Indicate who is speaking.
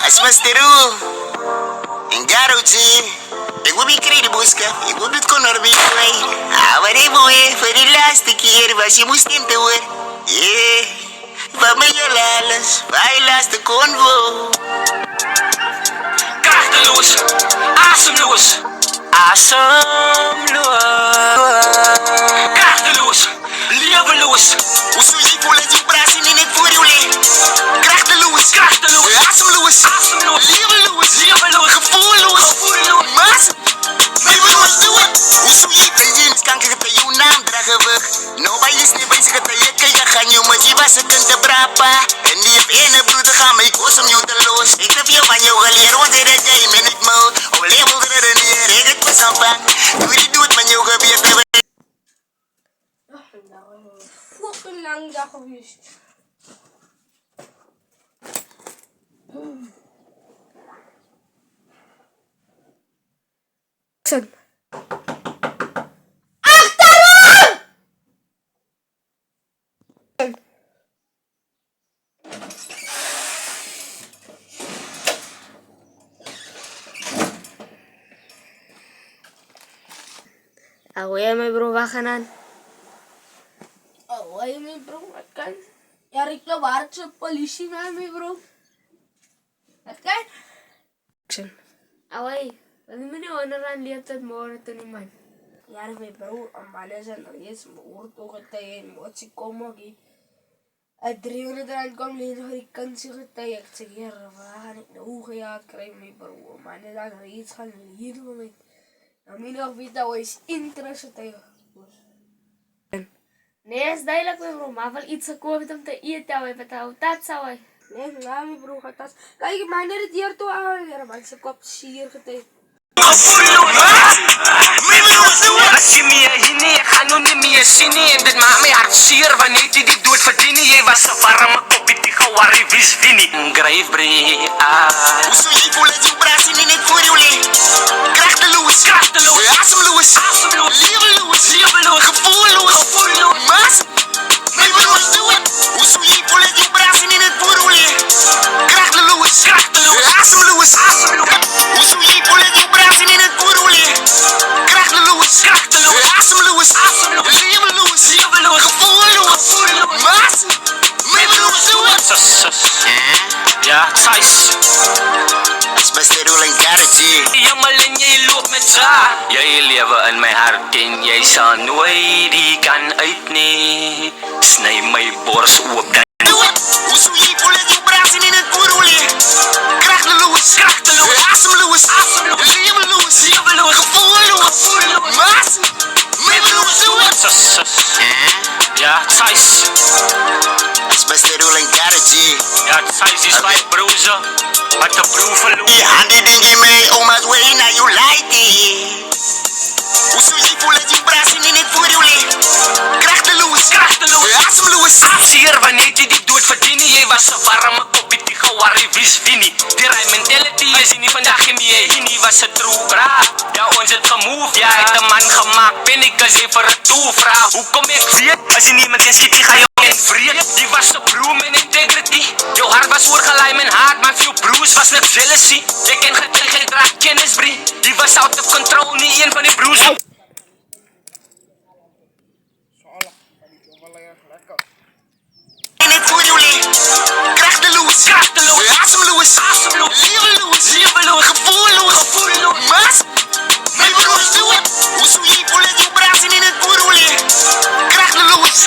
Speaker 1: Asmasteru, engaro ji. Ik wil niet krijgen boodschap, ik wil het kon naar binnen kwijt. Wat heb je voor de laatste keer was je moest hem te horen. Yeah, van mij alles, wij laatste convo.
Speaker 2: Krachteloos, ademloos, ademloos. Krachteloos, levenloos.
Speaker 1: Hoe zou je voelen als je braas in het voordeel? Krachteloos,
Speaker 2: Krachteloos,
Speaker 1: ademloos,
Speaker 2: ademloos,
Speaker 1: levenloos,
Speaker 2: levenloos,
Speaker 1: gevoelloos,
Speaker 2: gevoelloos.
Speaker 1: mas. Levenloos doen het. Hoe zou je verdienen? Kanker het je naam dragen we. Nobody is niet bezig met je kijk gaan je maar je was een kunt te brapa. En die heb ene broeder gaan mij koos om je te los. Ik heb je van jou geleerd want dit is jij met het mouw. Op label er een neer, ik het was aan van. Doe die doet met jou gebeurt er.
Speaker 3: Fucking lang dag geweest. Achterom!
Speaker 4: Ako yan, may bro, baka nan.
Speaker 3: Oh, ay may bro, at kan? Yarik na warat sa polisi na may bro. At kan?
Speaker 4: Away, pwede mo ni onaran lihat at mo oras naman.
Speaker 3: Yari may bro, ang malasan ang yes, maurto katayin mo at si Komagi. Adriyo na daran ko ang linaharikan si katayak sa gira, mahanik na ukaya at kray may bro. Ang malasan ang yes, halilin mo may. Amin ako vita was interest sa tayo.
Speaker 4: Nes, dahil lang may bro, mapal itsa ko, bitam ta iya taway pataw, tatsaway.
Speaker 3: Nee, nami bro katas. Kijk, maar net het hier toe aan. Ja, maar ik heb kop sier getekend.
Speaker 2: As jy meer hiernie, ek gaan nou nie meer sien nie. En dit maak my hart seer, wanneer jy die dood verdien nie. Jy was 'n warme koppie, die gawari vis winnie. Grave brie,
Speaker 1: Hoe zou je voelen als je braas in het voordeel? Krachteloos,
Speaker 2: krachteloos,
Speaker 1: ademloos,
Speaker 2: ademloos,
Speaker 1: levenloos,
Speaker 2: levenloos,
Speaker 1: gevoelloos,
Speaker 2: gevoelloos.
Speaker 1: mas. Levenloos doen het. Hoe zou je voelen als je braas in het voordeel? Krachteloos,
Speaker 2: Krachteloos,
Speaker 1: ademloos,
Speaker 2: ademloos.
Speaker 1: Hoe zou je voelen als je braas in het voordeel? Krachteloos,
Speaker 2: Krachteloos,
Speaker 1: ademloos,
Speaker 2: ademloos,
Speaker 1: levenloos,
Speaker 2: levenloos,
Speaker 1: gevoelloos,
Speaker 2: gevoelloos.
Speaker 1: mas. Levenloos doen het.
Speaker 2: Sus. Ja, Thijs.
Speaker 1: Asmasteru en garage.
Speaker 2: Jammer en jy loop met sa. Jy lewe in my hart en jy sal nooit die kan uit nie. Sny my bors oop dan.
Speaker 1: Hoe zou je voelen als je braas in het voordeel? Krachteloos,
Speaker 2: Krachteloos,
Speaker 1: ademloos,
Speaker 2: ademloos,
Speaker 1: levenloos,
Speaker 2: levenloos,
Speaker 1: gevoelloos,
Speaker 2: gevoelloos.
Speaker 1: mas. Levenloos doen het.
Speaker 2: Sus. Ja, Thijs.
Speaker 1: Asmasteru en garage.
Speaker 2: Ja, Thijs is my broze. Wat 'n broer verloor.
Speaker 1: Die handen dingi mee, oma's way naar you like it. Hoe zou je voelen als je braas in het voordeel? Krachteloos,
Speaker 2: Krachteloos,
Speaker 1: ademloos,
Speaker 2: seer wanneer jy die dood verdien nie. Jy was 'n warme koppie, die gawari vis winnie. Die right mentality is nie vandag nie meer. Hierdie was 'n true bra. Ja, ons het gemove. Ja, het 'n man gemaak. Ben ek as jy vir 'n toe vra. Hoekom ek weet as jy niemand eens skiet, gaan jy en vreed. Die was 'n broer met integrity. Jou hart was oorgelaai met haat, maar veel broers was net jealousy. Jy ken geen draag kennis, brie. Die was out of control, nie een van die broers.
Speaker 1: in het voordeel. Krachteloos,
Speaker 2: Krachteloos,
Speaker 1: ademloos,
Speaker 2: ademloos,
Speaker 1: levenloos,
Speaker 2: levenloos,
Speaker 1: gevoelloos,
Speaker 2: gevoelloos.
Speaker 1: mas. Levenloos doen het. Hoe zou je voelen als je braas in het voordeel? Krachteloos,